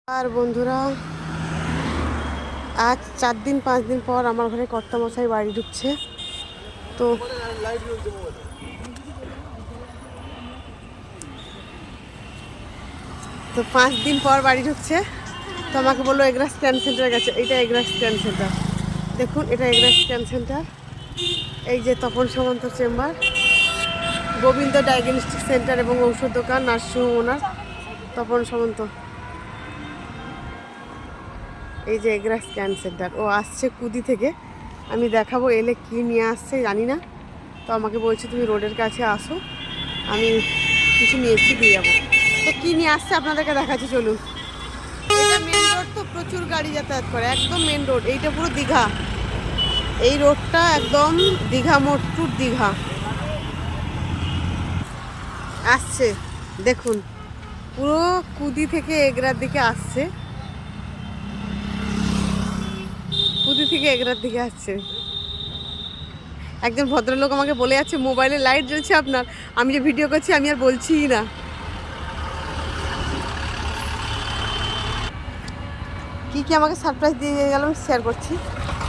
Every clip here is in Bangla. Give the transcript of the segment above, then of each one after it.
আর বন্ধুরা, আজ 4-5 দিন পর আমার ঘরে কর্তামশাই বাড়ি ঢুকছে। তো তো 5 দিন পর বাড়ি ঢুকছে। তো আমাকে বললো এগরা স্ক্যান সেন্টার গেছে। এইটা এগরা স্ক্যান সেন্টার, দেখুন এটা এগরা স্ক্যান সেন্টার। এই যে তপন সামন্ত চেম্বার, গোবিন্দ ডায়াগনস্টিক সেন্টার এবং ঔষধ দোকান, নার্সিংহোম ওনার তপন সামন্ত। এই যে এগরা স্ক্যান সেন্টার। ও আসছে কুদি থেকে, আমি দেখাবো এলে কি নিয়ে আসছে জানি না। তো আমাকে বলছে তুমি রোডের কাছে আসো, আমি কিছু নিয়ে এসে দিয়ে যাবো। তো কী নিয়ে আসছে আপনাদেরকে দেখাচ্ছি, চলুন। এটা মেন রোড, তো প্রচুর গাড়ি যাতায়াত করে, একদম মেন রোড। এইটা পুরো দীঘা, এই রোডটা একদম দীঘা মোড় টু দীঘা আসছে। দেখুন পুরো কুদি থেকে এগরার দিকে আসছে, কুদি থেকে এগরার দিকে আসছে। একজন ভদ্রলোক আমাকে বলে যাচ্ছে মোবাইলে লাইট জ্বলছে আপনার, আমি যে ভিডিও করছি আমি আর বলছিই না। কি কি আমাকে সারপ্রাইজ দিয়ে গেল আমি শেয়ার করছি।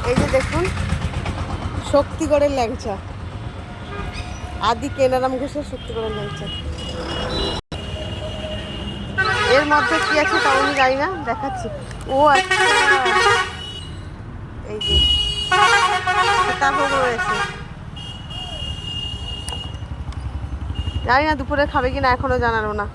এই যে দেখুন শক্তিগড়ের ল্যাংচা, আদি কেনারাম ঘোষের শক্তিগড়ের ল্যাংচা। এর মধ্যে কি আছে তাও আমি জানি না, দেখাচ্ছি। ও আচ্ছা, এই যে সীতাভোগ রয়েছে। জানি না দুপুরে খাবে কিনা, এখনো জানালো না।